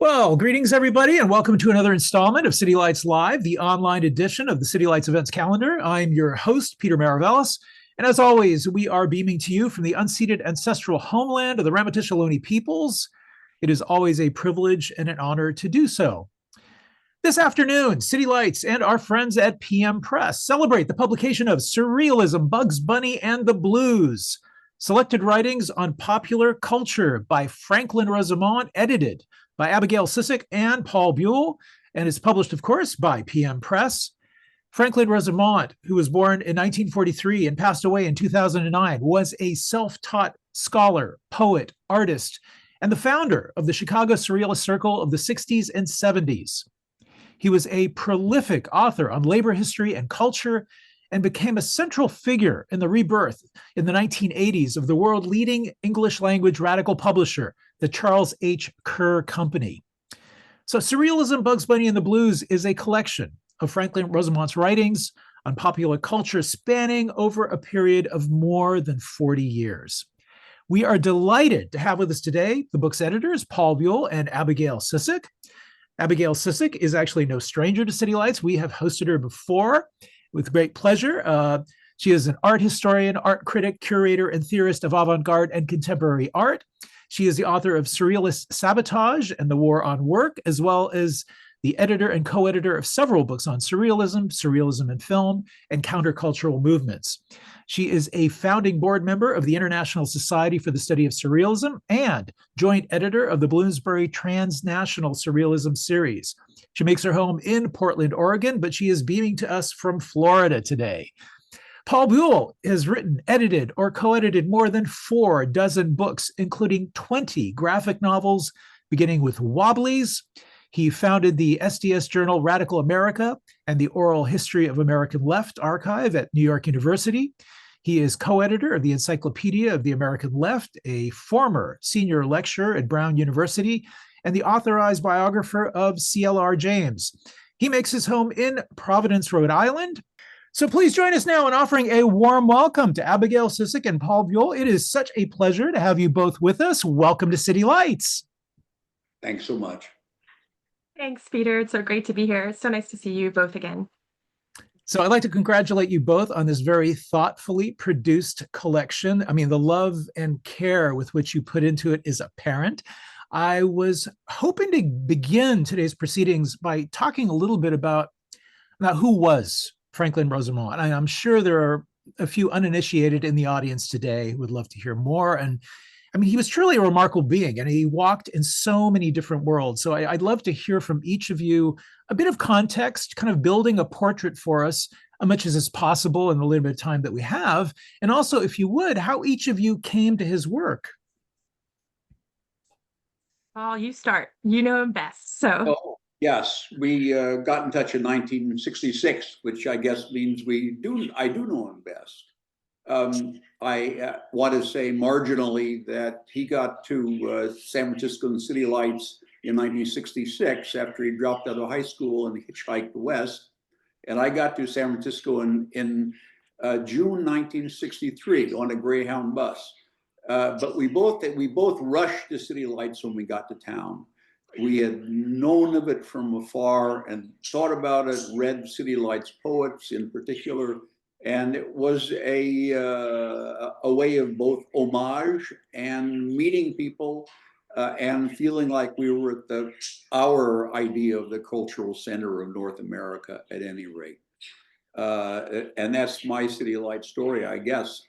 Well, greetings, everybody, and welcome to another installment of City Lights Live, the online edition of the City Lights Events Calendar. I'm your host, Peter Maravellis, and as always, we are beaming to you from the unceded ancestral homeland of the Ramaytush Ohlone peoples. It is always a privilege and an honor to do so. This afternoon, City Lights and our friends at PM Press celebrate the publication of Surrealism, Bugs Bunny, and the Blues, selected writings on popular culture by Franklin Rosemont, edited by Abigail Susik and Paul Buhle, and is published, of course, by PM Press. Franklin Rosemont, who was born in 1943 and passed away in 2009, was a self-taught scholar, poet, artist, and the founder of the Chicago Surrealist Circle of the 60s and 70s. He was a prolific author on labor history and culture and became a central figure in the rebirth in the 1980s of the world-leading English-language radical publisher, the Charles H. Kerr Company. So Surrealism, Bugs Bunny, and the Blues is a collection of Franklin Rosemont's writings on popular culture spanning over a period of more than 40 years. We are delighted to have with us today the book's editors, Paul Buhle and Abigail Susik. Abigail Susik is actually no stranger to City Lights. We have hosted her before with great pleasure. She is an art historian, art critic, curator, and theorist of avant-garde and contemporary art. She is the author of Surrealist Sabotage and the War on Work, as well as the editor and co-editor of several books on surrealism, surrealism in film, and countercultural movements. She is a founding board member of the International Society for the Study of Surrealism and joint editor of the Bloomsbury Transnational Surrealism series. She makes her home in Portland, Oregon, but she is beaming to us from Florida today. Paul Buhle has written, edited, or co-edited more than 4 dozen books, including 20 graphic novels, beginning with Wobblies. He founded the SDS journal Radical America and the Oral History of American Left archive at New York University. He is co-editor of the Encyclopedia of the American Left, a former senior lecturer at Brown University, and the authorized biographer of C.L.R. James. He makes his home in Providence, Rhode Island. So please join us now in offering a warm welcome to Abigail Susik and Paul Buhle. It is such a pleasure to have you both with us. Welcome to City Lights. Thanks so much. Thanks, Peter. It's so great to be here. It's so nice to see you both again. So I'd like to congratulate you both on this very thoughtfully produced collection. I mean, the love and care with which you put into it is apparent. I was hoping to begin today's proceedings by talking a little bit about who was Franklin Rosemont. I'm sure there are a few uninitiated in the audience today who would love to hear more. And I mean, he was truly a remarkable being, and he walked in so many different worlds. So I'd love to hear from each of you a bit of context, kind of building a portrait for us, as much as is possible in the little bit of time that we have. And also, if you would, how each of you came to his work. Oh, you start. You know him best. So. Oh, yes, we got in touch in 1966, which I guess means I do know him best. I want to say marginally that he got to San Francisco and City Lights in 1966 after he dropped out of high school and hitchhiked west. And I got to San Francisco in June 1963 on a Greyhound bus. But we both rushed to City Lights when we got to town. We had known of it from afar and thought about it, read City Lights poets in particular. And it was a way of both homage and meeting people and feeling like we were at our idea of the cultural center of North America at any rate. And that's my City Lights story, I guess.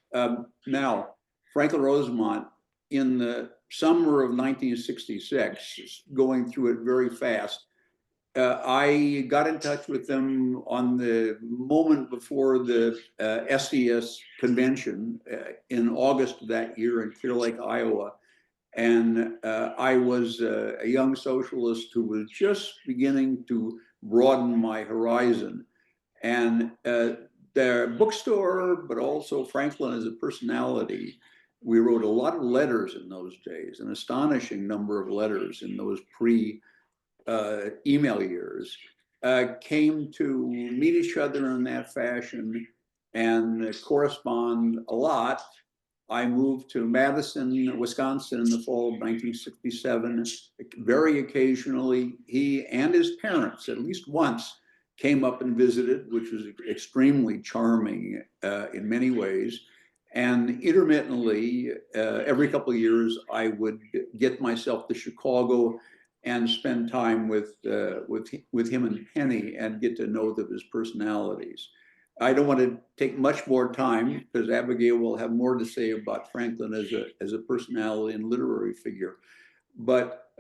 Now, Franklin Rosemont, in the summer of 1966, going through it very fast, I got in touch with them on the moment before the SDS convention in August of that year in Clear Lake, Iowa. And I was a young socialist who was just beginning to broaden my horizon. And their bookstore, but also Franklin as a personality, we wrote a lot of letters in those days, an astonishing number of letters in those email years, came to meet each other in that fashion and correspond a lot. I moved to Madison, Wisconsin in the fall of 1967. Very occasionally, he and his parents, at least once, came up and visited, which was extremely charming in many ways. And intermittently, every couple of years, I would get myself to Chicago and spend time with him and Penny and get to know his personalities. I don't want to take much more time because Abigail will have more to say about Franklin as a personality and literary figure. But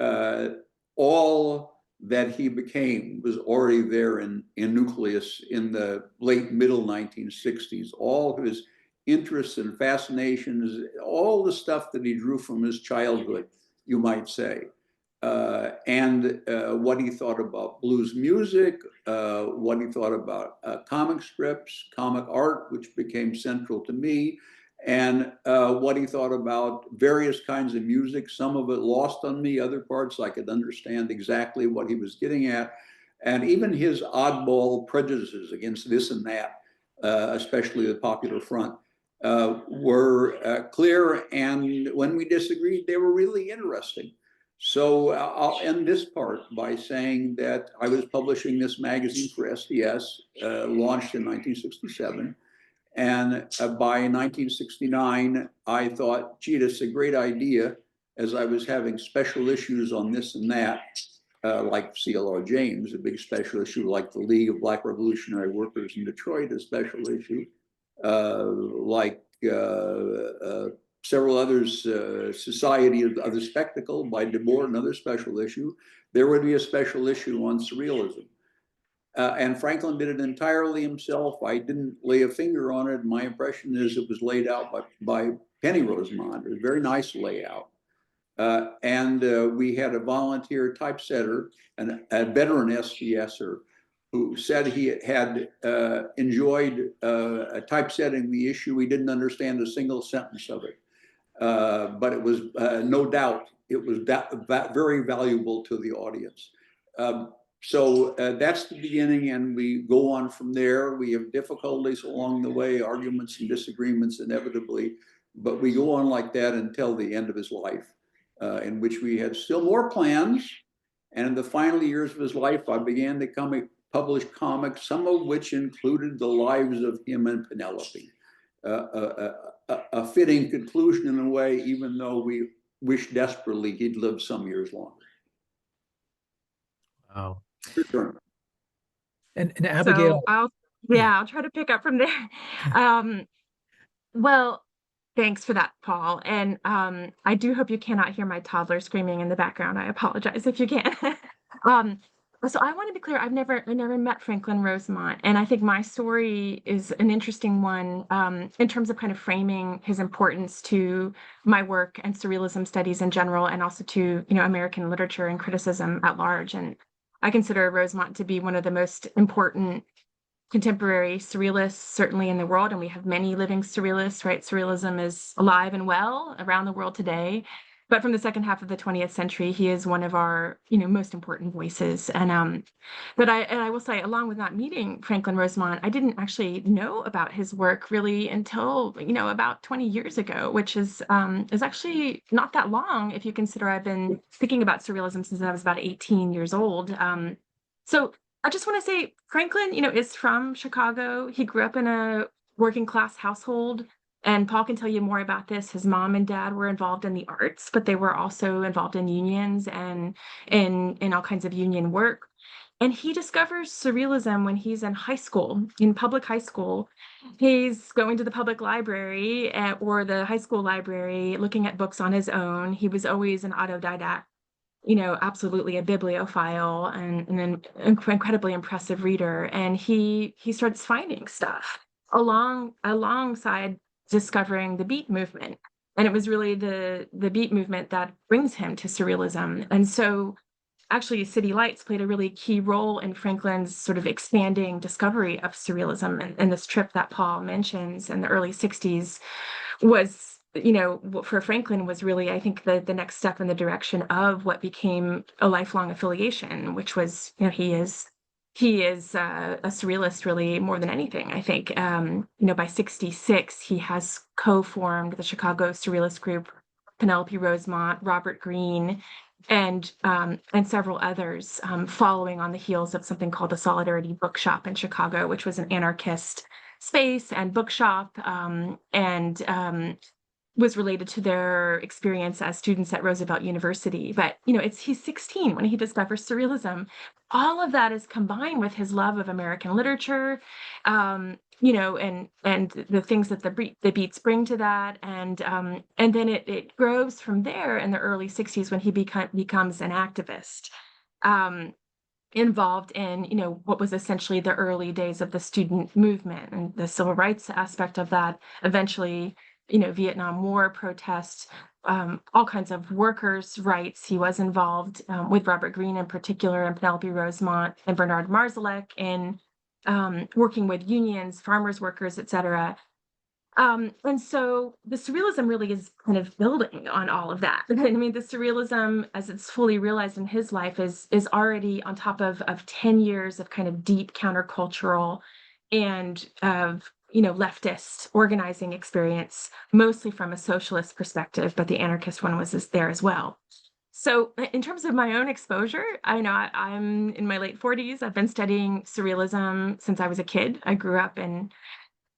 all that he became was already there in nucleus in the late middle 1960s. All of his interests and fascinations, all the stuff that he drew from his childhood, you might say. And what he thought about blues music, what he thought about comic strips, comic art, which became central to me, and what he thought about various kinds of music, some of it lost on me, other parts I could understand exactly what he was getting at, and even his oddball prejudices against this and that, especially the Popular Front, were clear, and when we disagreed, they were really interesting. So I'll end this part by saying that I was publishing this magazine for SDS, launched in 1967. And by 1969, I thought, gee, that's a great idea, as I was having special issues on this and that, like C.L.R. James, a big special issue, like the League of Black Revolutionary Workers in Detroit, a special issue, like several others, Society of the Spectacle by DeBoer, another special issue. There would be a special issue on surrealism. And Franklin did it entirely himself. I didn't lay a finger on it. My impression is it was laid out by Penny Rosemont. It was a very nice layout. And we had a volunteer typesetter, and a veteran SDSer, who said he had enjoyed typesetting the issue. He didn't understand a single sentence of it. But it was no doubt, it was very valuable to the audience. So that's the beginning, and we go on from there. We have difficulties along the way, arguments and disagreements inevitably, but we go on like that until the end of his life, in which we had still more plans. And in the final years of his life, I began to publish comics, some of which included the lives of him and Penelope. A fitting conclusion in a way, even though we wish desperately he'd lived some years longer. Wow. Return. And Abigail. So I'll try to pick up from there. Well, thanks for that, Paul. And I do hope you cannot hear my toddler screaming in the background. I apologize if you can. So I want to be clear, I never met Franklin Rosemont, and I think my story is an interesting one in terms of kind of framing his importance to my work and surrealism studies in general, and also to American literature and criticism at large. And I consider Rosemont to be one of the most important contemporary surrealists, certainly in the world, and we have many living surrealists, right? Surrealism is alive and well around the world today. But from the second half of the 20th century, he is one of our, most important voices. And but I will say, along with not meeting Franklin Rosemont, I didn't actually know about his work really until about 20 years ago, which is actually not that long if you consider I've been thinking about surrealism since I was about 18 years old. So I just want to say, Franklin, is from Chicago. He grew up in a working class household. And Paul can tell you more about this. His mom and dad were involved in the arts, but they were also involved in unions and in all kinds of union work. And he discovers surrealism when he's in high school, in public high school. He's going to the public library or the high school library, looking at books on his own. He was always an autodidact, absolutely a bibliophile and an incredibly impressive reader. And he starts finding stuff alongside discovering the beat movement. And it was really the beat movement that brings him to surrealism. And so actually City Lights played a really key role in Franklin's sort of expanding discovery of surrealism. And this trip that Paul mentions in the early 60s was, for Franklin was really, I think, the next step in the direction of what became a lifelong affiliation, which was, he is he is a surrealist really more than anything, I think. By 66, he has co-formed the Chicago surrealist group, Penelope Rosemont, Robert Greene, and several others, following on the heels of something called the Solidarity Bookshop in Chicago, which was an anarchist space and bookshop, and was related to their experience as students at Roosevelt University. But, he's 16 when he discovers surrealism. All of that is combined with his love of American literature, and the things that the beats bring to that. And then it grows from there in the early 60s when he becomes an activist. Involved in, what was essentially the early days of the student movement and the civil rights aspect of that, eventually Vietnam War protests, all kinds of workers' rights. He was involved with Robert Greene in particular, and Penelope Rosemont and Bernard Marzalek in working with unions, farmers, workers, etc. And so the surrealism really is kind of building on all of that. I mean, the surrealism, as it's fully realized in his life, is already on top of 10 years of kind of deep countercultural and of leftist organizing experience, mostly from a socialist perspective, but the anarchist one was there as well. So in terms of my own exposure, I'm in my late 40s. I've been studying surrealism since I was a kid. I grew up in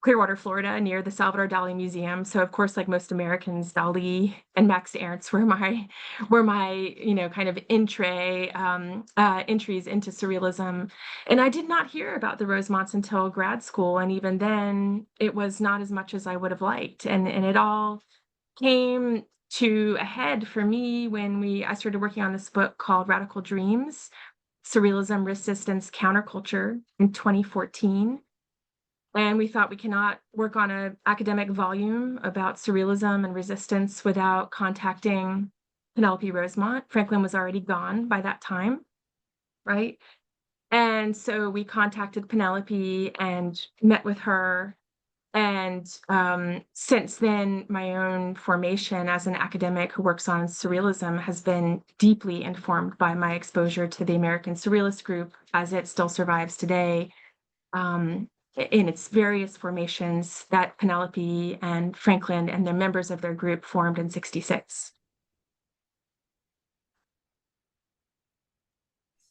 Clearwater, Florida, near the Salvador Dali Museum. So of course, like most Americans, Dali and Max Ernst were my kind of entries into surrealism. And I did not hear about the Rosemonts until grad school, and even then, it was not as much as I would have liked. And it all came to a head for me when I started working on this book called Radical Dreams: Surrealism, Resistance, Counterculture in 2014. And we thought we cannot work on an academic volume about surrealism and resistance without contacting Penelope Rosemont. Franklin was already gone by that time, right? And so we contacted Penelope and met with her. And since then, my own formation as an academic who works on surrealism has been deeply informed by my exposure to the American Surrealist group as it still survives today. In its various formations that Penelope and Franklin and the members of their group formed in 66.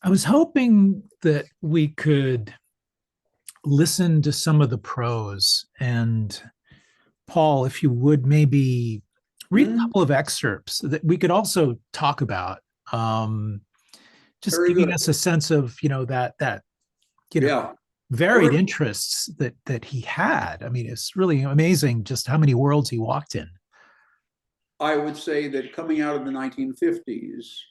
I was hoping that we could listen to some of the prose. And Paul, if you would maybe read a couple of excerpts that we could also talk about, just Very giving good. us a sense of, that Yeah. varied interests that he had. I mean, it's really amazing just how many worlds he walked in. I would say that coming out of the 1950s,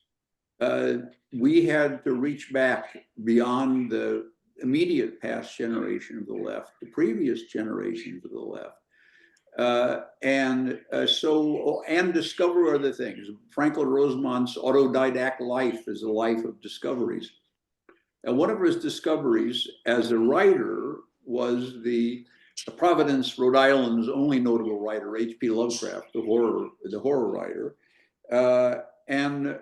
we had to reach back beyond the immediate past generation of the left, the previous generations of the left, and discover other things. Franklin Rosemont's autodidact life is a life of discoveries. And one of his discoveries as a writer was the Providence, Rhode Island's only notable writer, H.P. Lovecraft, the horror writer. And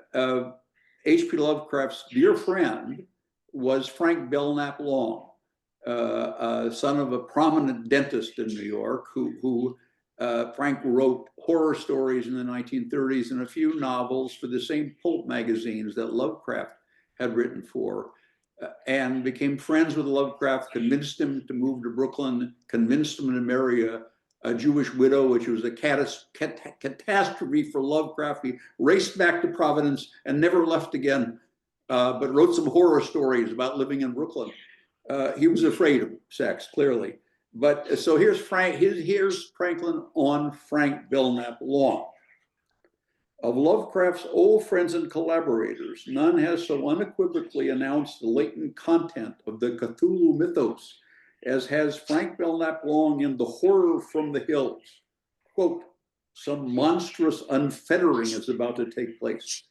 H.P. Lovecraft's dear friend was Frank Belknap Long, son of a prominent dentist in New York, who Frank wrote horror stories in the 1930s and a few novels for the same pulp magazines that Lovecraft had written for. And became friends with Lovecraft, convinced him to move to Brooklyn, convinced him to marry a Jewish widow, which was a catastrophe for Lovecraft. He raced back to Providence and never left again, but wrote some horror stories about living in Brooklyn. He was afraid of sex, clearly. But so here's Franklin on Frank Belknap Long. Of Lovecraft's old friends and collaborators, none has so unequivocally announced the latent content of the Cthulhu mythos as has Frank Belknap Long in The Horror from the Hills. Quote, some monstrous unfettering is about to take place.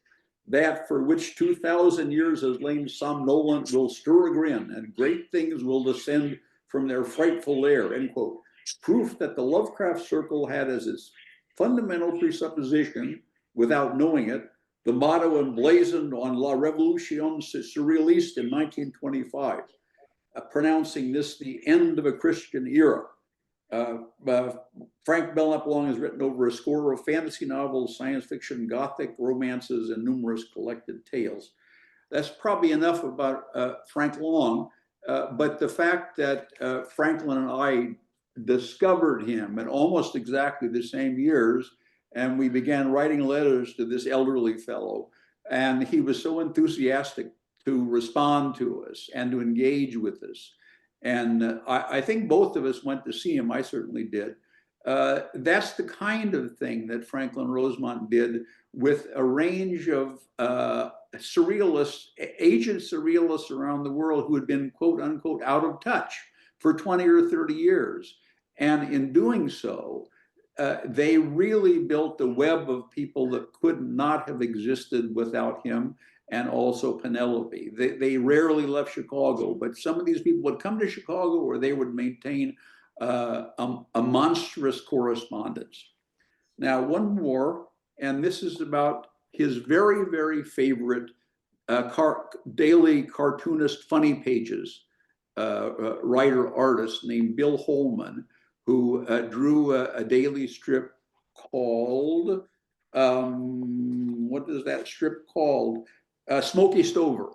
That for which 2,000 years has lain somnolent will stir a grin, and great things will descend from their frightful lair, end quote. Proof that the Lovecraft circle had as its fundamental presupposition, without knowing it, the motto emblazoned on La Révolution Surréaliste in 1925. pronouncing this the end of a Christian era. Frank Bellamy has written over a score of fantasy novels, science fiction, gothic romances, and numerous collected tales. That's probably enough about Frank Long, but the fact that Franklin and I discovered him in almost exactly the same years, and we began writing letters to this elderly fellow, and he was so enthusiastic to respond to us and to engage with us. And I think both of us went to see him. I certainly did. That's the kind of thing that Franklin Rosemont did with a range of surrealists, agent surrealists around the world who had been, quote unquote, out of touch for 20 or 30 years. And in doing so, they really built a web of people that could not have existed without him, and also Penelope. They rarely left Chicago, but some of these people would come to Chicago, or they would maintain a monstrous correspondence. Now, one more, and this is about his very, very favorite daily cartoonist funny pages writer-artist named Bill Holman, who drew a daily strip called, what is that strip called? Smokey Stover.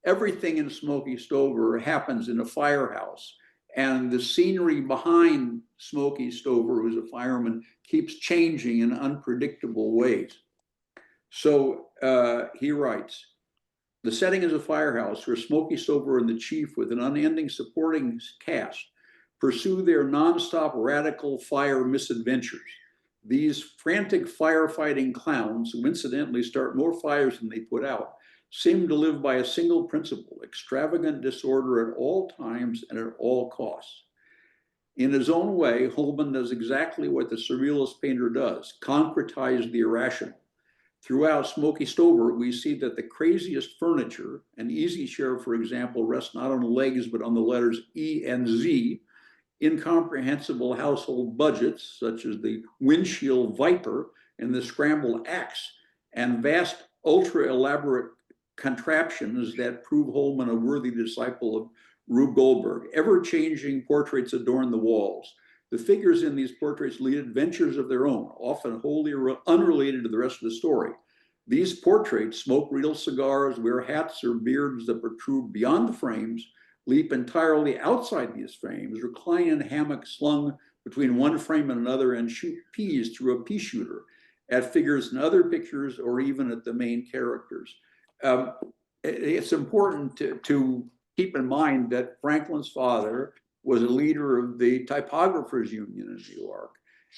Everything in Smokey Stover happens in a firehouse, and the scenery behind Smokey Stover, who's a fireman, keeps changing in unpredictable ways. So he writes, the setting is a firehouse where Smokey Stover and the chief, with an unending supporting cast, pursue their nonstop radical fire misadventures. These frantic firefighting clowns, who incidentally start more fires than they put out, seem to live by a single principle: extravagant disorder at all times and at all costs. In his own way, Holman does exactly what the surrealist painter does: concretize the irrational. Throughout Smokey Stover, we see that the craziest furniture, an easy chair, for example, rests not on legs but on the letters E and Z, incomprehensible household budgets, such as the windshield viper and the scrambled axe, and vast, ultra-elaborate contraptions that prove Holman a worthy disciple of Rube Goldberg. Ever-changing portraits adorn the walls. The figures in these portraits lead adventures of their own, often wholly unrelated to the rest of the story. These portraits smoke real cigars, wear hats or beards that protrude beyond the frames, leap entirely outside these frames, recline in hammocks slung between one frame and another, and shoot peas through a pea shooter at figures in other pictures, or even at the main characters. It's important to keep in mind that Franklin's father was a leader of the Typographers Union in New York.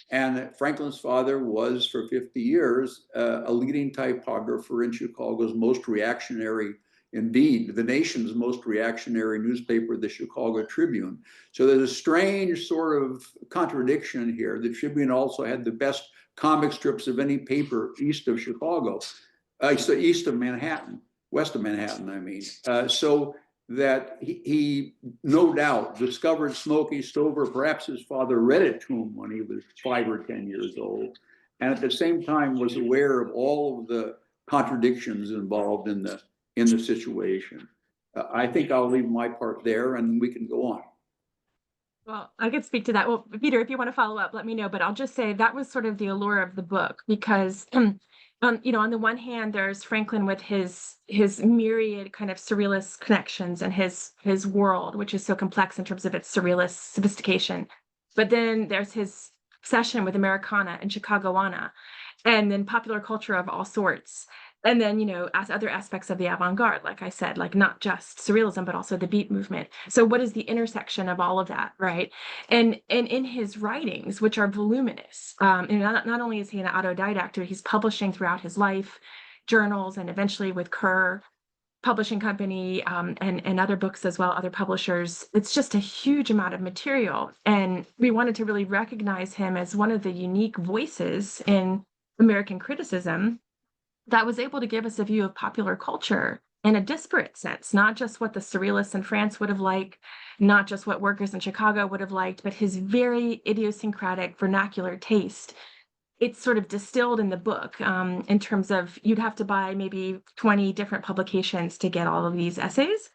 And Franklin's father was, for 50 years, a leading typographer in Chicago's most reactionary, indeed, the nation's most reactionary newspaper, the Chicago Tribune. So there's a strange sort of contradiction here. The Tribune also had the best comic strips of any paper east of Chicago, so east of Manhattan, west of Manhattan, I mean. So that he no doubt discovered Smokey Stover. Perhaps his father read it to him when he was 5 or 10 years old, and at the same time was aware of all of the contradictions involved in the situation. I think I'll leave my part there, and we can go on. Well, I could speak to that. Well, Peter, if you want to follow up, let me know. But I'll just say that was sort of the allure of the book, because on the one hand, there's Franklin with his myriad kind of surrealist connections and his world, which is so complex in terms of its surrealist sophistication. But then there's his obsession with Americana and Chicagoana, and then popular culture of all sorts. And then, as other aspects of the avant-garde, like I said, like not just surrealism, but also the beat movement. So what is the intersection of all of that, right? And in his writings, which are voluminous, and not only is he an autodidact, but he's publishing throughout his life, journals, and eventually with Kerr Publishing Company, and other books as well, other publishers. It's just a huge amount of material. And we wanted to really recognize him as one of the unique voices in American criticism that was able to give us a view of popular culture in a disparate sense, not just what the surrealists in France would have liked, not just what workers in Chicago would have liked, but his very idiosyncratic vernacular taste. It's sort of distilled in the book, in terms of you'd have to buy maybe 20 different publications to get all of these essays.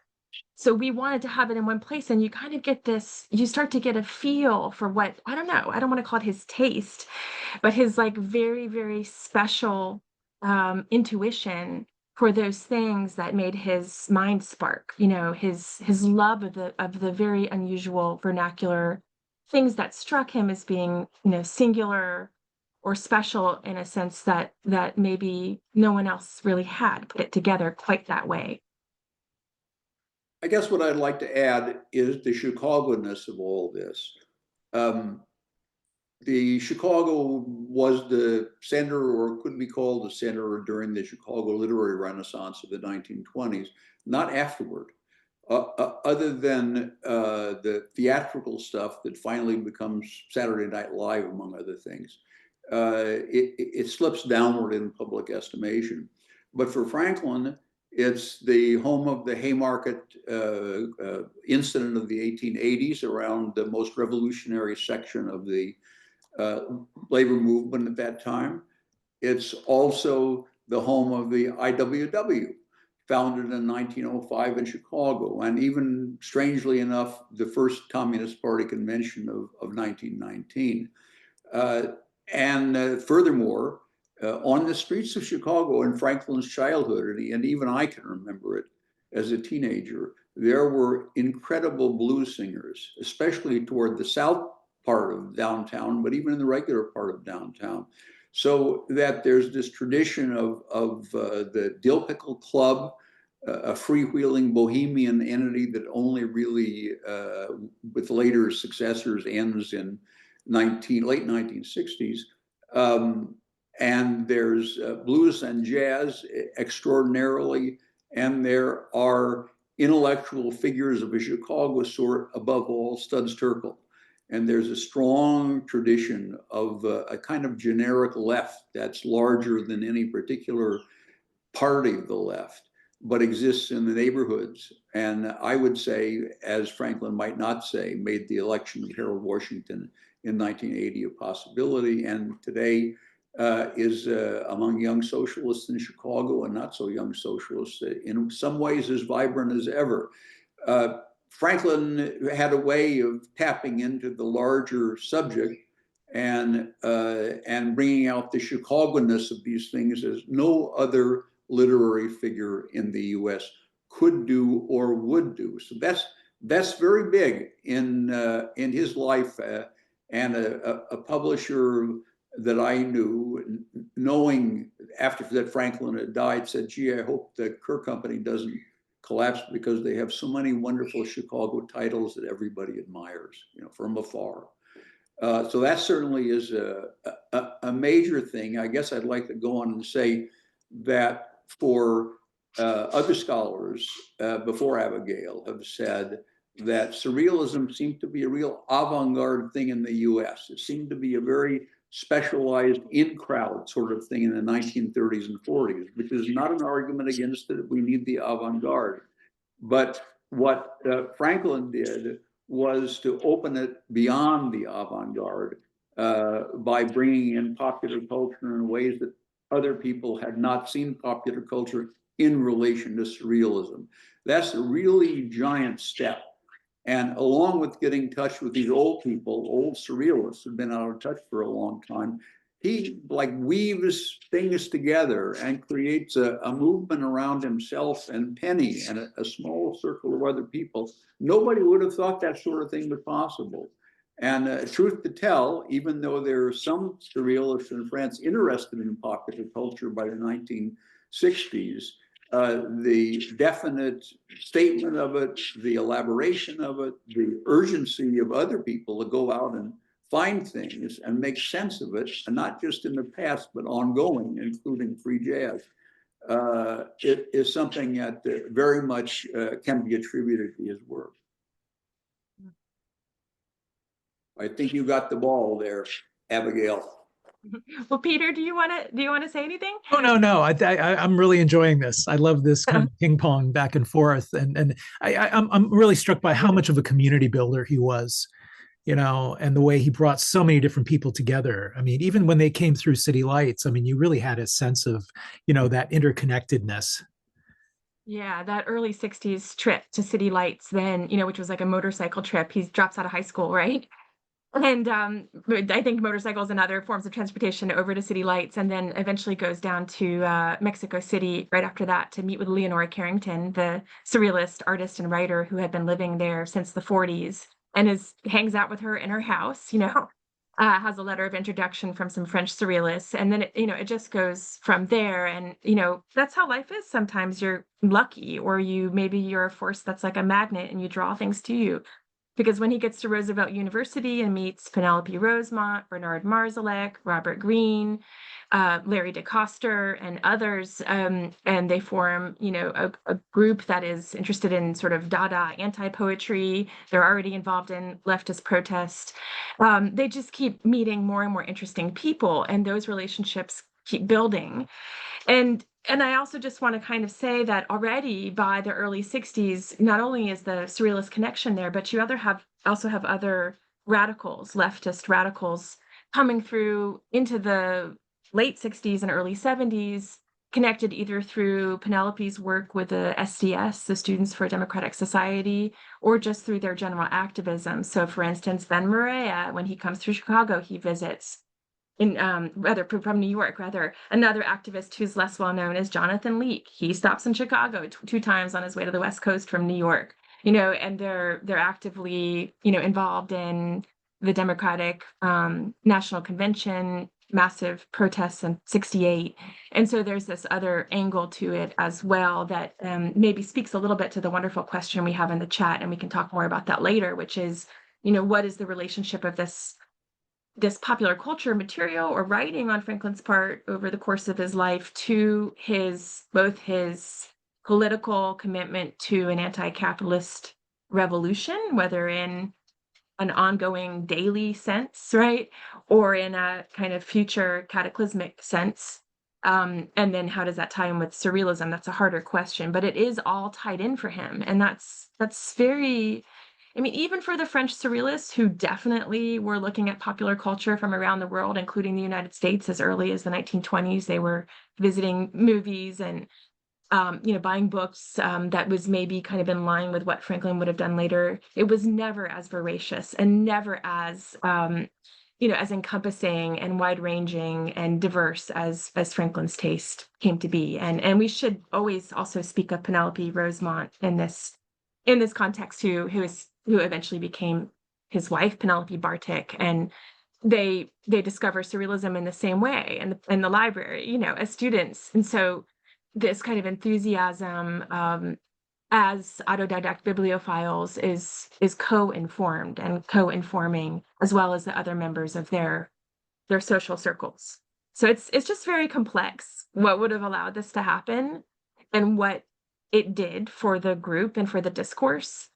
So we wanted to have it in one place, and you kind of get this, you start to get a feel for what, I don't know, I don't want to call it his taste, but his like very, very special intuition for those things that made his mind spark, you know, his love of the very unusual vernacular things that struck him as being, you know, singular or special in a sense that maybe no one else really had put it together quite that way. I guess what I'd like to add is the Chicago-ness of all this. Um, the Chicago was the center, or could be called the center, during the Chicago literary renaissance of the 1920s, not afterward. Other than the theatrical stuff that finally becomes Saturday Night Live, among other things, it slips downward in public estimation. But for Franklin, it's the home of the Haymarket incident of the 1880s, around the most revolutionary section of the labor movement at that time. It's also the home of the IWW, founded in 1905 in Chicago, and even strangely enough, the first Communist Party convention of 1919. Furthermore, on the streets of Chicago in Franklin's childhood, and even I can remember it as a teenager, there were incredible blues singers, especially toward the south part of downtown, but even in the regular part of downtown. So that there's this tradition of the Dill Pickle Club, a freewheeling bohemian entity that only really, with later successors, ends in late 1960s. And there's blues and jazz extraordinarily, and there are intellectual figures of a Chicago sort, above all, Studs Terkel. And there's a strong tradition of a kind of generic left that's larger than any particular party of the left, but exists in the neighborhoods. And I would say, as Franklin might not say, made the election of Harold Washington in 1980 a possibility, and today is among young socialists in Chicago, and not so young socialists, in some ways as vibrant as ever. Franklin had a way of tapping into the larger subject and bringing out the Chicago-ness of these things as no other literary figure in the U.S. could do or would do. So that's very big in his life. And a publisher that I knew, knowing after that Franklin had died, said, "Gee, I hope the Kerr Company doesn't collapse, because they have so many wonderful Chicago titles that everybody admires, you know, from afar." So that certainly is a major thing. I guess I'd like to go on and say that for other scholars before Abigail have said that Surrealism seemed to be a real avant-garde thing in the US. It seemed to be a very specialized in-crowd sort of thing in the 1930s and 40s, which is not an argument against it. We need the avant-garde. But what Franklin did was to open it beyond the avant-garde by bringing in popular culture in ways that other people had not seen popular culture in relation to Surrealism. That's a really giant step. And along with getting in touch with these old people, old surrealists who've been out of touch for a long time, he like weaves things together and creates a movement around himself and Penny and a small circle of other people. Nobody would have thought that sort of thing was possible. And truth to tell, even though there are some surrealists in France interested in popular culture by the 1960s, the definite statement of it, the elaboration of it, the urgency of other people to go out and find things and make sense of it, and not just in the past, but ongoing, including free jazz, it is something that very much can be attributed to his work. I think you got the ball there, Abigail. Well, Peter, do you want to say anything? Oh no, I'm really enjoying this. I love this kind of ping pong back and forth, and I'm really struck by how much of a community builder he was, you know, and the way he brought so many different people together. I mean, even when they came through City Lights, I mean, you really had a sense of, you know, that interconnectedness. Yeah, that early 60s trip to City Lights then, which was like a motorcycle trip. He drops out of high school, right? And but I think motorcycles and other forms of transportation over to City Lights, and then eventually goes down to Mexico City right after that to meet with Leonora Carrington, the surrealist artist and writer who had been living there since the 40s, and hangs out with her in her house, has a letter of introduction from some French surrealists, and then it just goes from there. And that's how life is. Sometimes you're lucky, or maybe you're a force that's like a magnet and you draw things to you. Because when he gets to Roosevelt University and meets Penelope Rosemont, Bernard Marzalek, Robert Greene, Larry DeCoster, and others, and they form, a group that is interested in sort of Dada anti-poetry. They're already involved in leftist protest. They just keep meeting more and more interesting people, and those relationships keep building. And I also just want to kind of say that already by the early 60s, not only is the surrealist connection there, but you also have other radicals, leftist radicals, coming through into the late 60s and early 70s, connected either through Penelope's work with the SDS, the Students for a Democratic Society, or just through their general activism. So for instance, Ben Morea, when he comes through Chicago, he visits. From New York, another activist who's less well known is Jonathan Leake. He stops in Chicago two times on his way to the West Coast from New York, and they're actively, involved in the Democratic National Convention, massive protests in '68. And so there's this other angle to it as well that maybe speaks a little bit to the wonderful question we have in the chat, and we can talk more about that later, which is, what is the relationship of this popular culture material or writing on Franklin's part over the course of his life to both his political commitment to an anti-capitalist revolution, whether in an ongoing daily sense, right, or in a kind of future cataclysmic sense. And then how does that tie in with surrealism? That's a harder question, but it is all tied in for him. And that's very, even for the French surrealists who definitely were looking at popular culture from around the world, including the United States, as early as the 1920s, they were visiting movies and, buying books that was maybe kind of in line with what Franklin would have done later. It was never as voracious and never as, as encompassing and wide-ranging and diverse as Franklin's taste came to be. And we should always also speak of Penelope Rosemont in this context, who eventually became his wife, Penelope Bartik, and they discover surrealism in the same way in the library, as students. And so this kind of enthusiasm as autodidact bibliophiles is co-informed and co-informing, as well as the other members of their social circles. So it's just very complex what would have allowed this to happen and what it did for the group and for the discourse.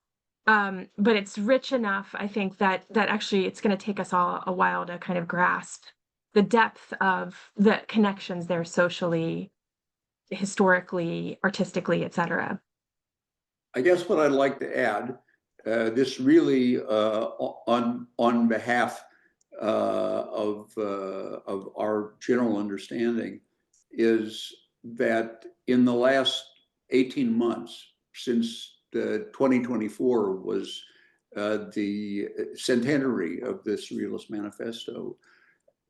But it's rich enough, I think, that actually it's going to take us all a while to kind of grasp the depth of the connections there socially, historically, artistically, et cetera. I guess what I'd like to add, this really on behalf of our general understanding, is that in the last 18 months, since the 2024 was the centenary of the Surrealist Manifesto,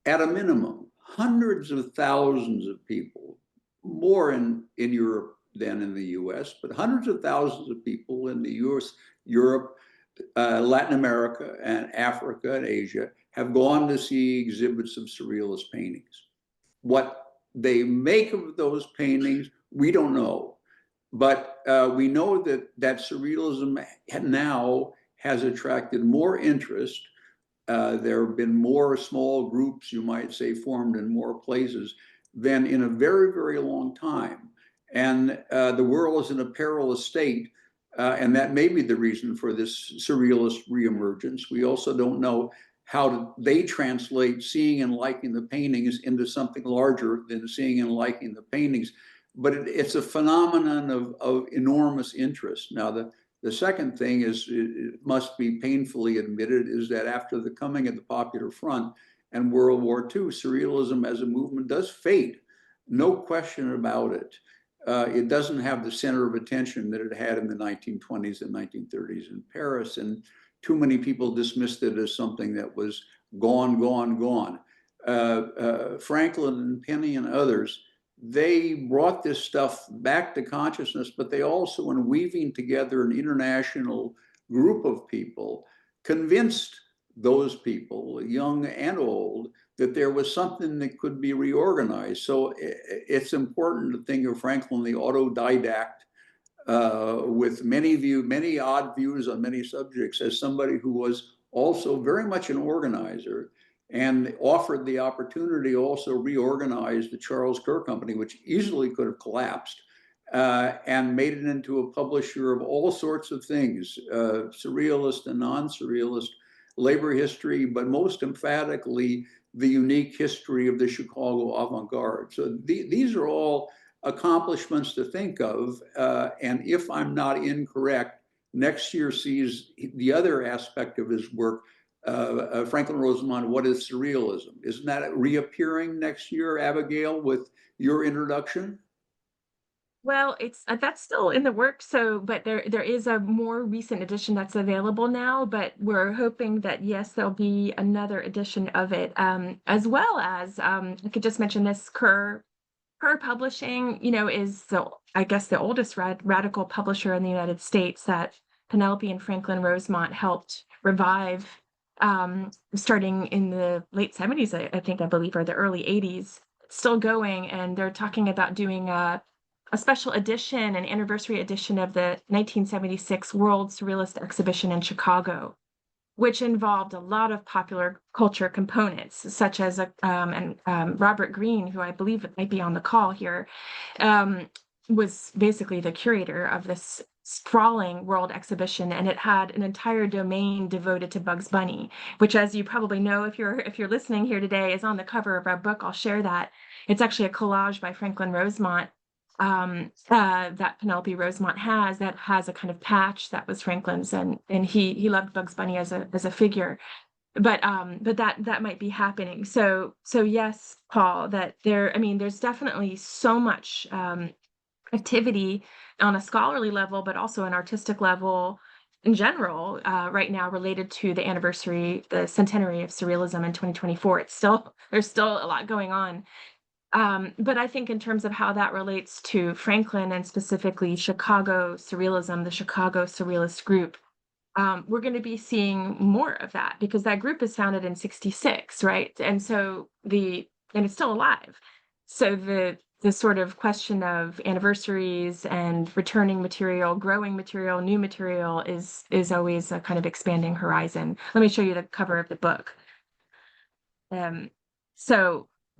at a minimum, hundreds of thousands of people, more in Europe than in the US, but hundreds of thousands of people in the US, Europe, Latin America, and Africa and Asia have gone to see exhibits of surrealist paintings. What they make of those paintings, we don't know. But we know that surrealism now has attracted more interest. There have been more small groups, you might say, formed in more places than in a very, very long time. And the world is in a perilous state, and that may be the reason for this surrealist reemergence. We also don't know how they translate seeing and liking the paintings into something larger than seeing and liking the paintings. But it's a phenomenon of enormous interest. Now, the second thing is, it must be painfully admitted, is that after the coming of the Popular Front and World War II, surrealism as a movement does fade. No question about it. It doesn't have the center of attention that it had in the 1920s and 1930s in Paris, and too many people dismissed it as something that was gone, gone, gone. Franklin and Penny and others, they brought this stuff back to consciousness, but they also, in weaving together an international group of people, convinced those people, young and old, that there was something that could be reorganized. So it's important to think of Franklin the autodidact, with many odd views on many subjects, as somebody who was also very much an organizer, and offered the opportunity also reorganize the Charles Kerr Company, which easily could have collapsed, and made it into a publisher of all sorts of things, surrealist and non-surrealist, labor history, but most emphatically, the unique history of the Chicago avant-garde. So these are all accomplishments to think of. And if I'm not incorrect, next year sees the other aspect of his work, Franklin Rosemont, What is Surrealism? Isn't that reappearing next year, Abigail, with your introduction? Well, it's that's still in the works. So, but there is a more recent edition that's available now. But we're hoping that yes, there'll be another edition of it, as well as I could just mention this Kerr Publishing. Is I guess the oldest radical publisher in the United States that Penelope and Franklin Rosemont helped revive, starting in the late 70s, I believe, or the early 80s. It's still going, and they're talking about doing a special edition, an anniversary edition of the 1976 World Surrealist Exhibition in Chicago, which involved a lot of popular culture components, such as Robert Greene, who I believe might be on the call here, was basically the curator of this sprawling world exhibition, and it had an entire domain devoted to Bugs Bunny, which, as you probably know, if you're listening here today, is on the cover of our book. I'll share that. It's actually a collage by Franklin Rosemont, that Penelope Rosemont has, that has a kind of patch that was Franklin's, and he loved Bugs Bunny as a figure. But that might be happening. So yes, Paul, that there's definitely so much activity on a scholarly level, but also an artistic level in general, right now, related to the centenary of Surrealism in 2024. There's still a lot going on. But I think in terms of how that relates to Franklin and specifically Chicago Surrealism, the Chicago Surrealist group, we're going to be seeing more of that, because that group is founded in 1966, right? And so and it's still alive. So the sort of question of anniversaries and returning material, growing material, new material is always a kind of expanding horizon. Let me show you the cover of the book.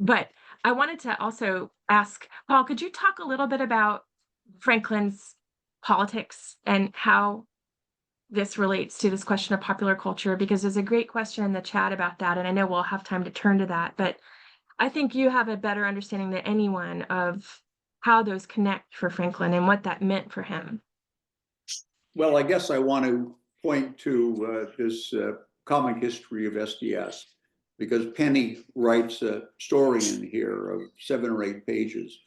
But I wanted to also ask, Paul, could you talk a little bit about Franklin's politics and how this relates to this question of popular culture? Because there's a great question in the chat about that, and I know we'll have time to turn to that, but I think you have a better understanding than anyone of how those connect for Franklin and what that meant for him. Well, I guess I want to point to this comic history of SDS, because Penny writes a story in here of 7 or 8 pages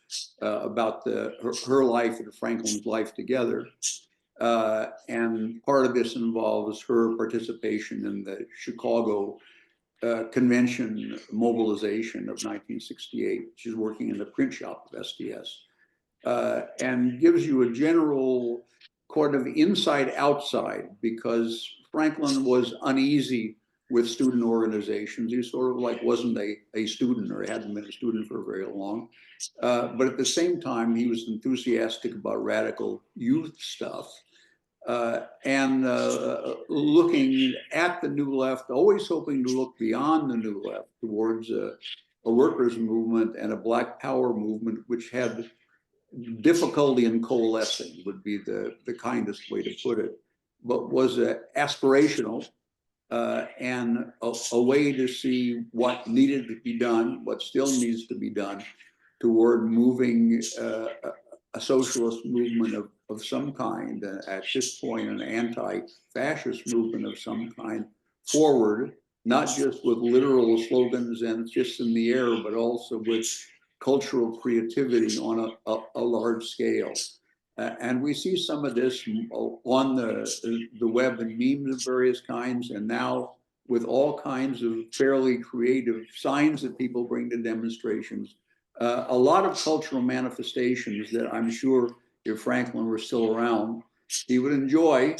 about her life and Franklin's life together. And part of this involves her participation in the Chicago convention mobilization of 1968. She's working in the print shop of SDS, and gives you a general kind of inside outside, because Franklin was uneasy with student organizations. He sort of like wasn't a student, or hadn't been a student for very long. But at the same time, he was enthusiastic about radical youth stuff. And looking at the New Left, always hoping to look beyond the New Left towards a workers' movement and a Black Power movement, which had difficulty in coalescing, would be the kindest way to put it, but was aspirational, and a way to see what needed to be done, what still needs to be done, toward moving a socialist movement of some kind, at this point an anti-fascist movement of some kind, forward, not just with literal slogans and fists in the air, but also with cultural creativity on a large scale. And we see some of this on the web and memes of various kinds, and now with all kinds of fairly creative signs that people bring to demonstrations. A lot of cultural manifestations that I'm sure if Franklin were still around, he would enjoy,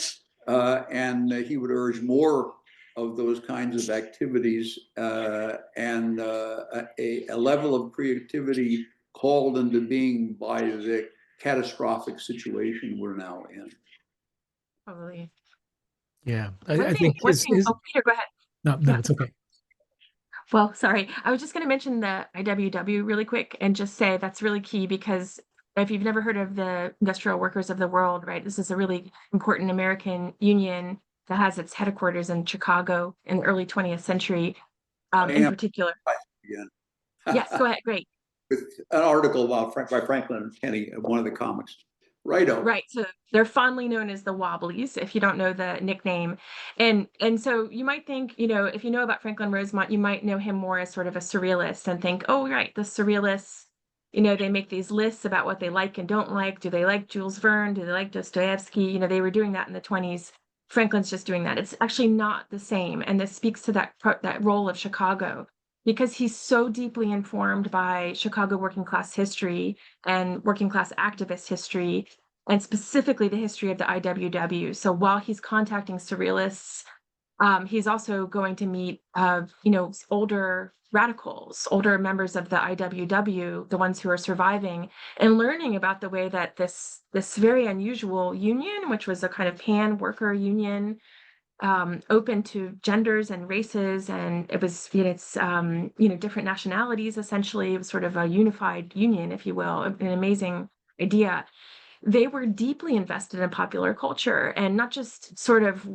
and he would urge more of those kinds of activities, and a level of creativity called into being by the catastrophic situation we're now in. Totally. Yeah, I think one thing, oh, Peter, go ahead. No, Yeah. it's okay. Well, sorry, I was just going to mention the IWW really quick and just say that's really key, because if you've never heard of the Industrial Workers of the World, right, this is a really important American union that has its headquarters in Chicago in the early 20th century, in particular. Again. Yes, go ahead. Great. An article about by Franklin and Kenny, one of the comics. Righto. Right. So they're fondly known as the Wobblies, if you don't know the nickname. And so you might think, if you know about Franklin Rosemont, you might know him more as sort of a surrealist and think, oh, right, the surrealists, they make these lists about what they like and don't like. Do they like Jules Verne? Do they like Dostoevsky? They were doing that in the 20s. Franklin's just doing that. It's actually not the same. And this speaks to that role of Chicago, because he's so deeply informed by Chicago working class history and working class activist history, and specifically the history of the IWW. So while he's contacting surrealists, he's also going to meet, older radicals, older members of the IWW, the ones who are surviving, and learning about the way that this very unusual union, which was a kind of pan-worker union, open to genders and races, and it was, different nationalities. Essentially, it was sort of a unified union, if you will, an amazing idea. They were deeply invested in popular culture, and not just sort of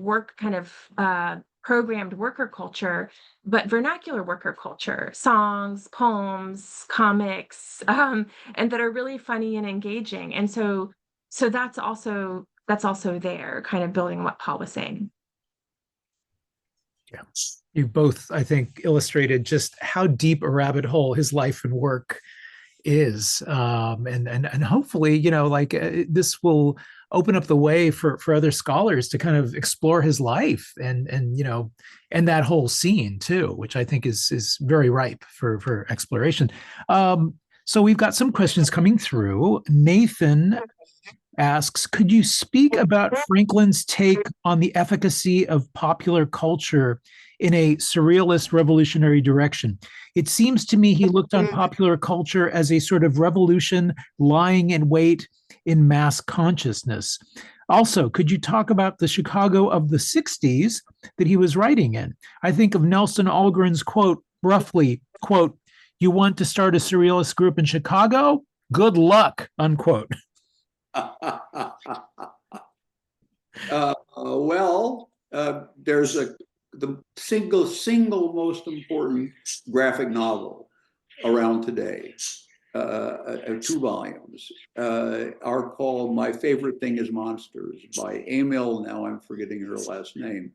programmed worker culture, but vernacular worker culture, songs, poems, comics, and that are really funny and engaging. And so that's also there, kind of building what Paul was saying. Yeah, you both, I think, illustrated just how deep a rabbit hole his life and work is, and hopefully, this will open up the way for other scholars to kind of explore his life and that whole scene too, which I think is very ripe for exploration. So we've got some questions coming through. Nathan asks, could you speak about Franklin's take on the efficacy of popular culture in a surrealist revolutionary direction? It seems to me he looked on popular culture as a sort of revolution lying in wait in mass consciousness. Also, could you talk about the Chicago of the 60s that he was writing in? I think of Nelson Algren's quote, roughly, quote, "You want to start a surrealist group in Chicago? Good luck," unquote. There's the single most important graphic novel around today, 2 volumes, are called My Favorite Thing is Monsters by Emil, now I'm forgetting her last name.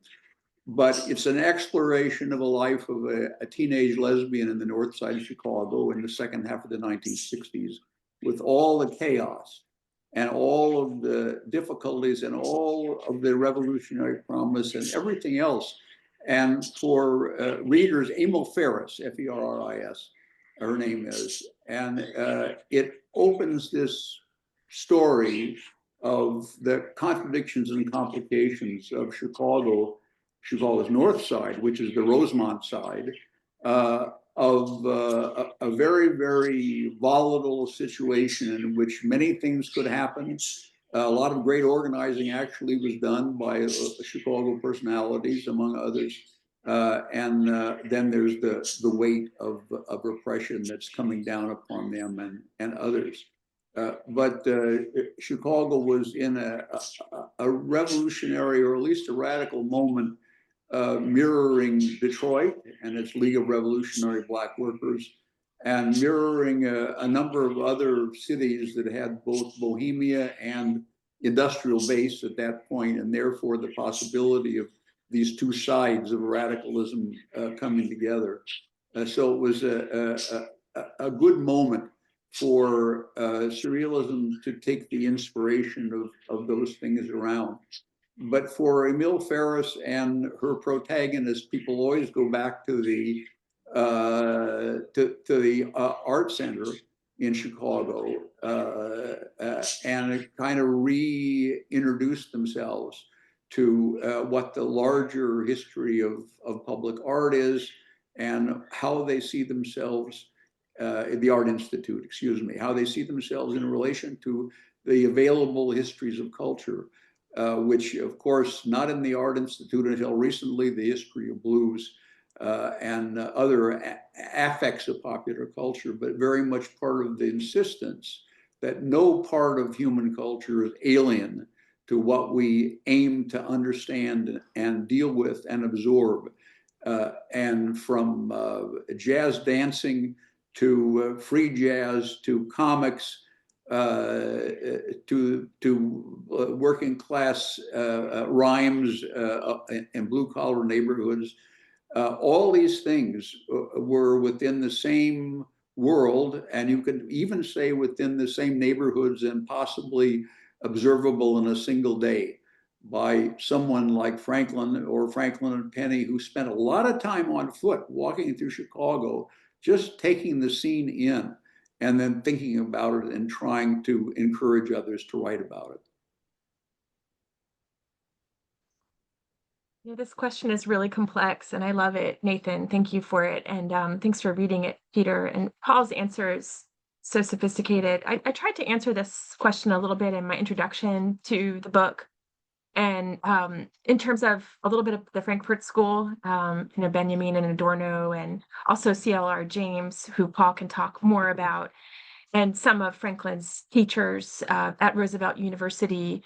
But it's an exploration of a life of a teenage lesbian in the north side of Chicago in the second half of the 1960s, with all the chaos and all of the difficulties and all of the revolutionary promise and everything else. And for readers, Emil Ferris, F-E-R-R-I-S, her name is, and it opens this story of the contradictions and complications of Chicago's north side, which is the Rosemont side, of a very, very volatile situation in which many things could happen. A lot of great organizing actually was done by Chicago personalities, among others. And then there's the weight of repression that's coming down upon them and others. But Chicago was in a revolutionary, or at least a radical moment, mirroring Detroit and its League of Revolutionary Black Workers, and mirroring a number of other cities that had both Bohemia and industrial base at that point, and therefore the possibility of these two sides of radicalism coming together. So it was a good moment for surrealism to take the inspiration of those things around. But for Emile Ferris and her protagonist, people always go back to the art center in Chicago and kind of reintroduce themselves to what the larger history of public art is and how they see themselves, the Art Institute, excuse me, how they see themselves in relation to the available histories of culture, which of course, not in the Art Institute until recently, the history of blues and other affects of popular culture, but very much part of the insistence that no part of human culture is alien to what we aim to understand and deal with and absorb. And from jazz dancing to free jazz to comics to working class rhymes in blue collar neighborhoods. All these things were within the same world, and you could even say within the same neighborhoods and possibly observable in a single day by someone like Franklin or Franklin and Penny, who spent a lot of time on foot walking through Chicago, just taking the scene in and then thinking about it and trying to encourage others to write about it. Yeah, this question is really complex and I love it, Nathan. Thank you for it. And thanks for reading it, Peter. And Paul's answer is so sophisticated. I tried to answer this question a little bit in my introduction to the book. And in terms of a little bit of the Frankfurt School, Benjamin and Adorno, and also CLR James, who Paul can talk more about, and some of Franklin's teachers at Roosevelt University,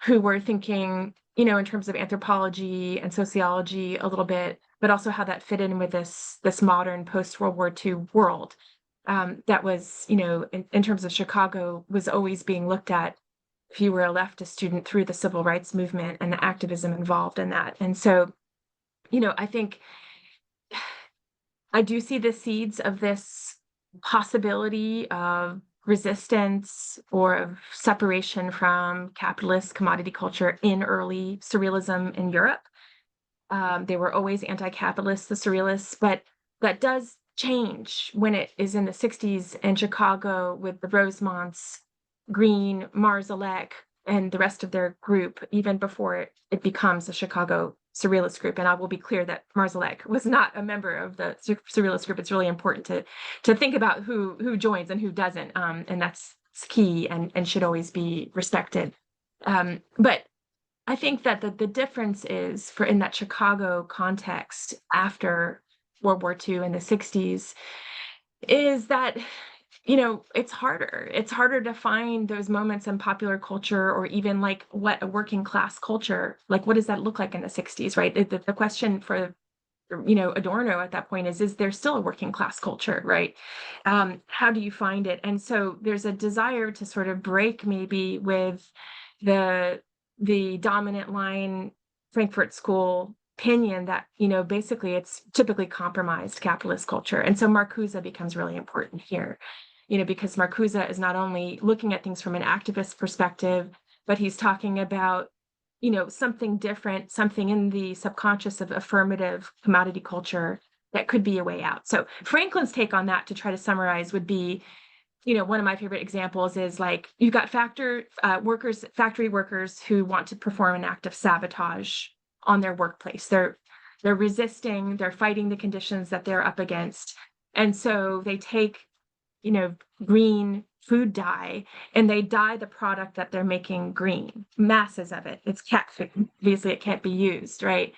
who were thinking, in terms of anthropology and sociology a little bit, but also how that fit in with this modern post-World War II world that was, in terms of Chicago, was always being looked at if you were a leftist student through the civil rights movement and the activism involved in that. And so, I think I do see the seeds of this possibility of resistance or of separation from capitalist commodity culture in early surrealism in Europe. They were always anti-capitalist, the surrealists, but that does change when it is in the 60s in Chicago with the Rosemonts, Green, Marzalek, and the rest of their group, even before it becomes a Chicago Surrealist group. And I will be clear that Marzalek was not a member of the Surrealist group. It's really important to think about who joins and who doesn't, and that's key and should always be respected. But I think that the difference is in that Chicago context after World War II in the 60s is that it's harder. It's harder to find those moments in popular culture, or even like what a working class culture, like what does that look like in the 60s, right? The question for, Adorno at that point is there still a working class culture, right? How do you find it? And so there's a desire to sort of break maybe with the dominant line Frankfurt School opinion that, basically it's typically compromised capitalist culture. And so Marcuse becomes really important here. Because Marcuse is not only looking at things from an activist perspective, but he's talking about, something different, something in the subconscious of affirmative commodity culture that could be a way out. So Franklin's take on that, to try to summarize, would be, one of my favorite examples is like, you've got factory workers who want to perform an act of sabotage on their workplace. They're resisting, they're fighting the conditions that they're up against. And so they take green food dye, and they dye the product that they're making green, masses of it. It's cat food. Obviously, it can't be used, right?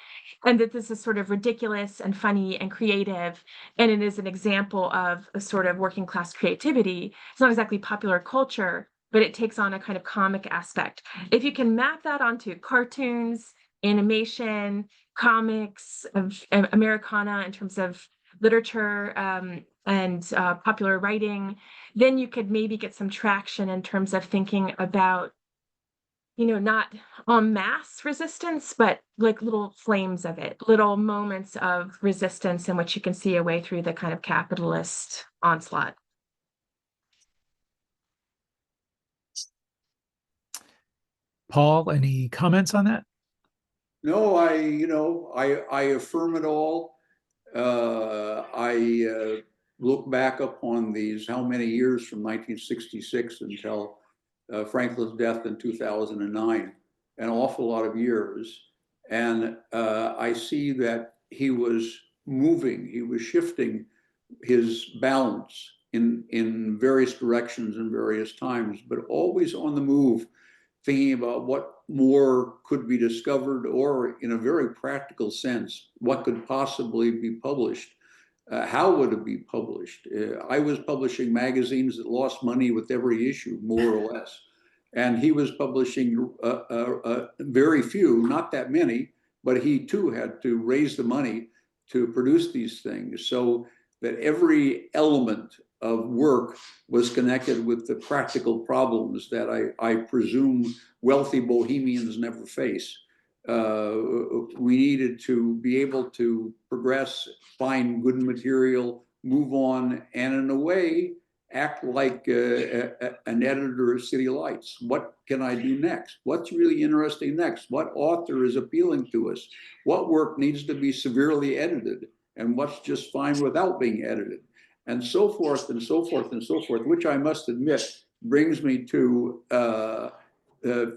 And that this is sort of ridiculous and funny and creative. And it is an example of a sort of working class creativity. It's not exactly popular culture, but it takes on a kind of comic aspect. If you can map that onto cartoons, animation, comics, of Americana in terms of literature, and popular writing, then you could maybe get some traction in terms of thinking about, not en masse resistance, but like little flames of it, little moments of resistance in which you can see a way through the kind of capitalist onslaught. Paul, any comments on that? No, I affirm it all. I look back upon these, how many years from 1966 until Franklin's death in 2009, an awful lot of years. And I see that he was moving, he was shifting his balance in various directions and various times, but always on the move, thinking about what more could be discovered, or in a very practical sense, what could possibly be published. How would it be published? I was publishing magazines that lost money with every issue, more or less. And he was publishing very few, not that many, but he too had to raise the money to produce these things, so that every element of work was connected with the practical problems that I presume wealthy bohemians never face. We needed to be able to progress, find good material, move on, and in a way, act like an editor of City Lights. What can I do next? What's really interesting next? What author is appealing to us? What work needs to be severely edited? And what's just fine without being edited? And so forth and so forth and so forth, which I must admit brings me to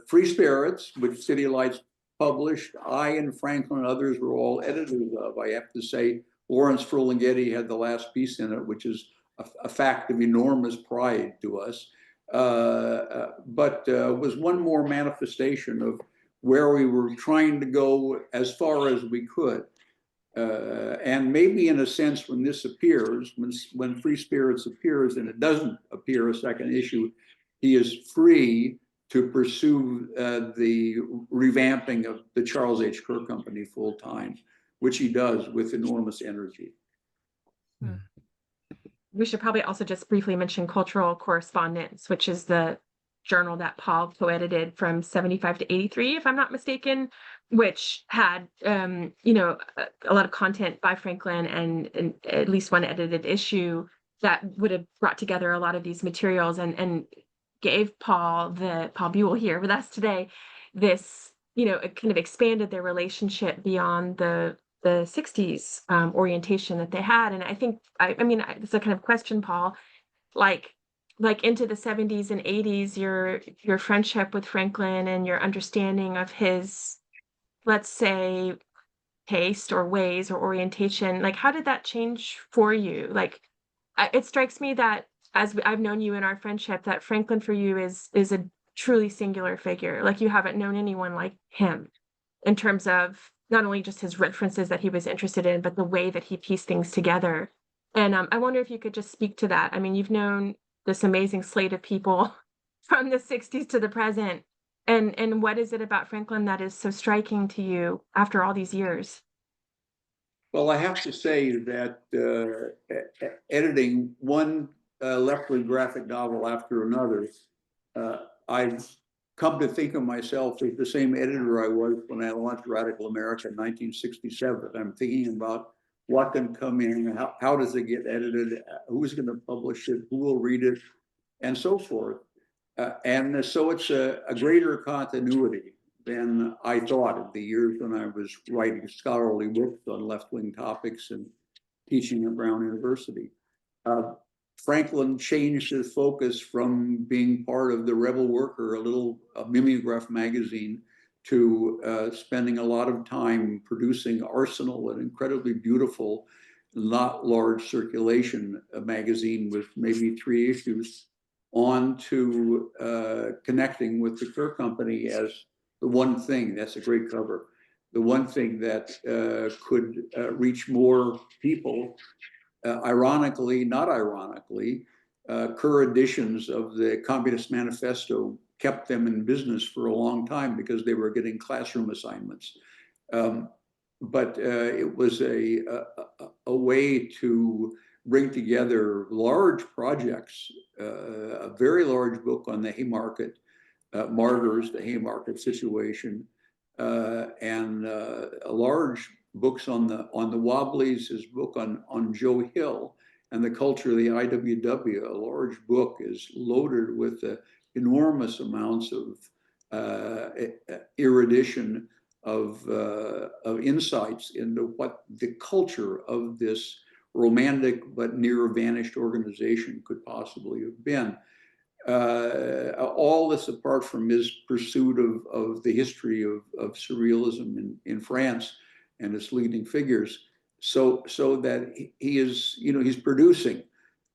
Free Spirits, which City Lights published. I and Franklin and others were all editors of. I have to say, Lawrence Ferlinghetti had the last piece in it, which is a fact of enormous pride to us. But was one more manifestation of where we were trying to go as far as we could. And maybe in a sense, when this appears, when Free Spirits appears and it doesn't appear a second issue, he is free to pursue the revamping of the Charles H. Kerr Company full time, which he does with enormous energy. We should probably also just briefly mention Cultural Correspondence, which is the journal that Paul co-edited from 75 to 83, if I'm not mistaken, which had, a lot of content by Franklin and at least one edited issue that would have brought together a lot of these materials and gave Paul Buhle here with us today, this, it kind of expanded their relationship beyond the 60s orientation that they had. And I think, it's a kind of question, Paul, like into the 70s and 80s, your friendship with Franklin and your understanding of his, let's say, taste or ways or orientation, like how did that change for you? Like, it strikes me that as I've known you in our friendship, that Franklin for you is a truly singular figure. Like you haven't known anyone like him in terms of not only just his references that he was interested in, but the way that he pieced things together. And I wonder if you could just speak to that. I mean, you've known this amazing slate of people from the 60s to the present. And what is it about Franklin that is so striking to you after all these years? Well, I have to say that editing one left-wing graphic novel after another, I've come to think of myself as the same editor I was when I launched Radical America in 1967. I'm thinking about what can come in, how does it get edited, who's going to publish it, who will read it, and so forth. And so it's a greater continuity than I thought in the years when I was writing scholarly books on left-wing topics and teaching at Brown University. Franklin changed his focus from being part of the Rebel Worker, a mimeograph magazine, to spending a lot of time producing Arsenal, an incredibly beautiful, not large circulation magazine with maybe 3 issues, on to connecting with the Kerr Company as the one thing, that's a great cover, the one thing that could reach more people. Ironically, not ironically, Kerr editions of the Communist Manifesto kept them in business for a long time because they were getting classroom assignments. But it was a way to bring together large projects, a very large book on the Haymarket martyrs, the Haymarket situation, and large books on the Wobblies, his book on Joe Hill and the culture of the IWW. A large book is loaded with enormous amounts of erudition of insights into what the culture of this romantic but near vanished organization could possibly have been. All this apart from his pursuit of the history of surrealism in France and its leading figures, so that he is, he's producing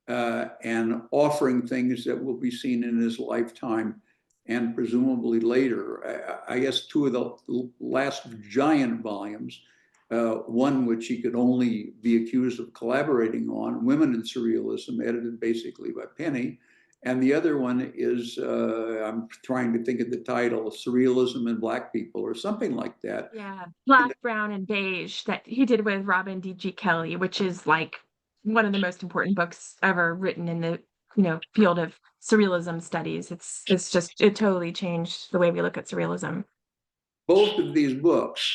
and offering things that will be seen in his lifetime and presumably later. I guess two of the last giant volumes, one which he could only be accused of collaborating on, Women in Surrealism, edited basically by Penny. And the other one is, I'm trying to think of the title, Surrealism and Black People or something like that. Yeah, Black, Brown, and Beige that he did with Robin D.G. Kelley, which is like one of the most important books ever written in the field of surrealism studies. It totally changed the way we look at surrealism. Both of these books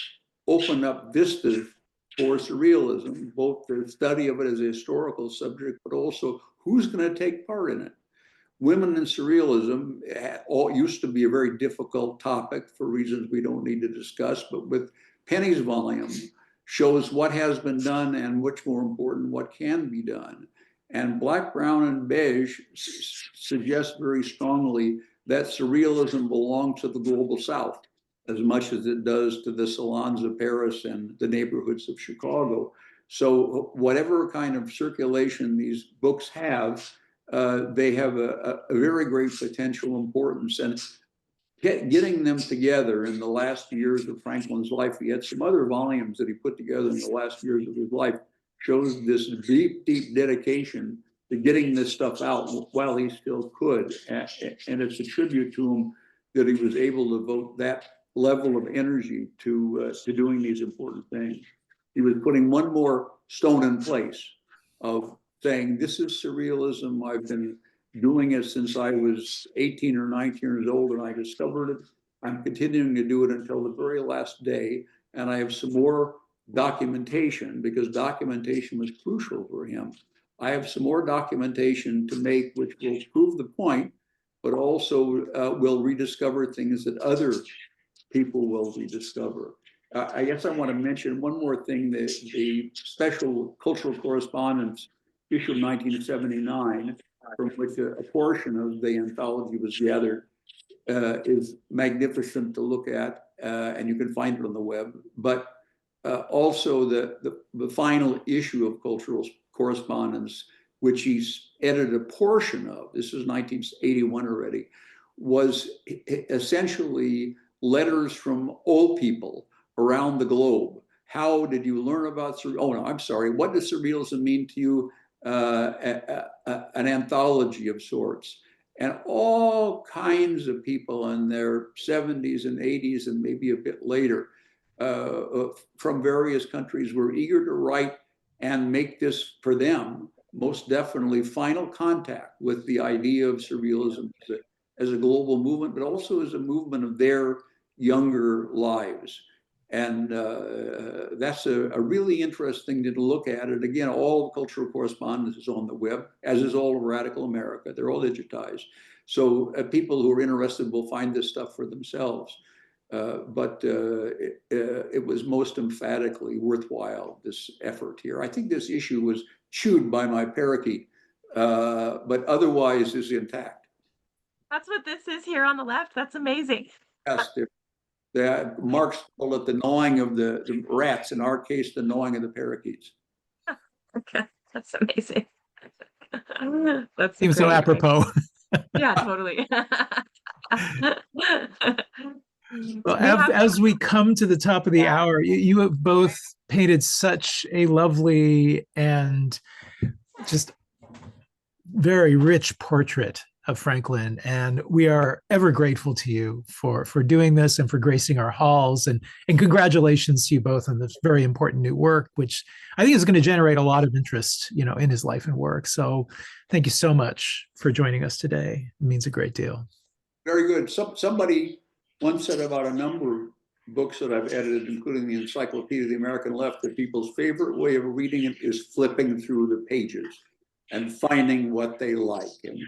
open up vistas for surrealism, both the study of it as a historical subject, but also who's going to take part in it. Women in Surrealism used to be a very difficult topic for reasons we don't need to discuss, but with Penny's volume shows what has been done and, much more important, what can be done. And Black, Brown, and Beige suggest very strongly that surrealism belongs to the global South as much as it does to the salons of Paris and the neighborhoods of Chicago. So whatever kind of circulation these books have, they have a very great potential importance. And getting them together in the last years of Franklin's life, he had some other volumes that he put together in the last years of his life, shows this deep, deep dedication to getting this stuff out while he still could. And it's a tribute to him that he was able to devote that level of energy to doing these important things. He was putting one more stone in place of saying, this is surrealism. I've been doing it since I was 18 or 19 years old and I discovered it. I'm continuing to do it until the very last day. And I have some more documentation, because documentation was crucial for him. I have some more documentation to make, which will prove the point, but also will rediscover things that other people will rediscover. I guess I want to mention one more thing, the special cultural correspondence issue of 1979, from which a portion of the anthology was gathered, is magnificent to look at, and you can find it on the web. But also the final issue of cultural correspondence, which he's edited a portion of, this is 1981 already, was essentially letters from old people around the globe. How did you learn about what does surrealism mean to you? An anthology of sorts. And all kinds of people in their 70s and 80s and maybe a bit later from various countries were eager to write and make this, for them, most definitely final contact with the idea of surrealism as a global movement, but also as a movement of their younger lives. And that's a really interesting thing to look at. And again, all the cultural correspondence is on the web, as is all of Radical America. They're all digitized. So people who are interested will find this stuff for themselves. But it was most emphatically worthwhile, this effort here. I think this issue was chewed by my parakeet, but otherwise is intact. That's what this is here on the left. That's amazing. Yes, Marx called it the gnawing of the rats. In our case, the gnawing of the parakeets. Okay, that's amazing. That's seems so apropos. Yeah, totally. Well, as we come to the top of the hour, you have both painted such a lovely and just very rich portrait of Franklin, and we are ever grateful to you for doing this and for gracing our halls, and congratulations to you both on this very important new work, which I think is going to generate a lot of interest, in his life and work. So thank you so much for joining us today. It means a great deal. Very good. Somebody once said about a number of books that I've edited, including the Encyclopedia of the American Left, that people's favorite way of reading it is flipping through the pages and finding what they like. And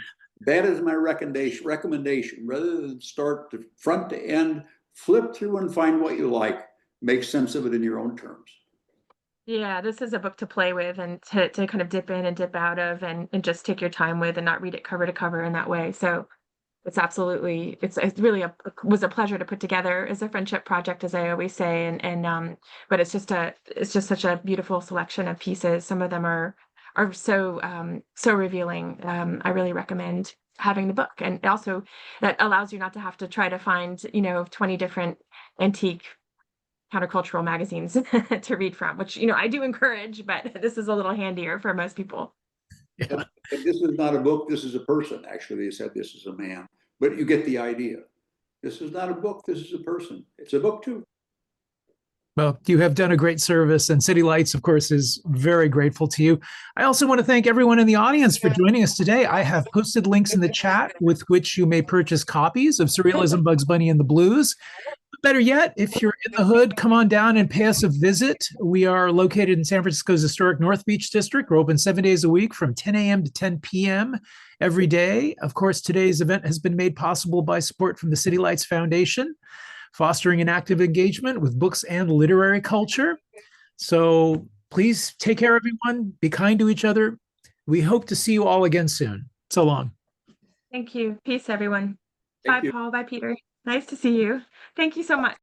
That is my recommendation. Rather than start the front to end, flip through and find what you like. Make sense of it in your own terms. Yeah, this is a book to play with and to kind of dip in and dip out of and just take your time with and not read it cover to cover in that way. So it's absolutely, it's really was a pleasure to put together as a friendship project, as I always say. But it's just such a beautiful selection of pieces. Some of them are so revealing. I really recommend having the book, and also that allows you not to have to try to find 20 different antique countercultural magazines to read from, which I do encourage, but this is a little handier for most people. Yeah. And this is not a book, this is a person. Actually, they said this is a man, but you get the idea. This is not a book, this is a person. It's a book too. Well, you have done a great service, and City Lights, of course, is very grateful to you. I also want to thank everyone in the audience for joining us today. I have posted links in the chat with which you may purchase copies of Surrealism, Bugs Bunny, and the Blues. Better yet, if you're in the hood, come on down and pay us a visit. We are located in San Francisco's historic North Beach district. We're open 7 days a week from 10 a.m. to 10 p.m. every day. Of course, today's event has been made possible by support from the City Lights Foundation, fostering an active engagement with books and literary culture. So please take care, everyone. Be kind to each other. We hope to see you all again soon. So long. Thank you. Peace, everyone. Thank Bye, you. Paul. Bye, Peter. Nice to see you. Thank you so much.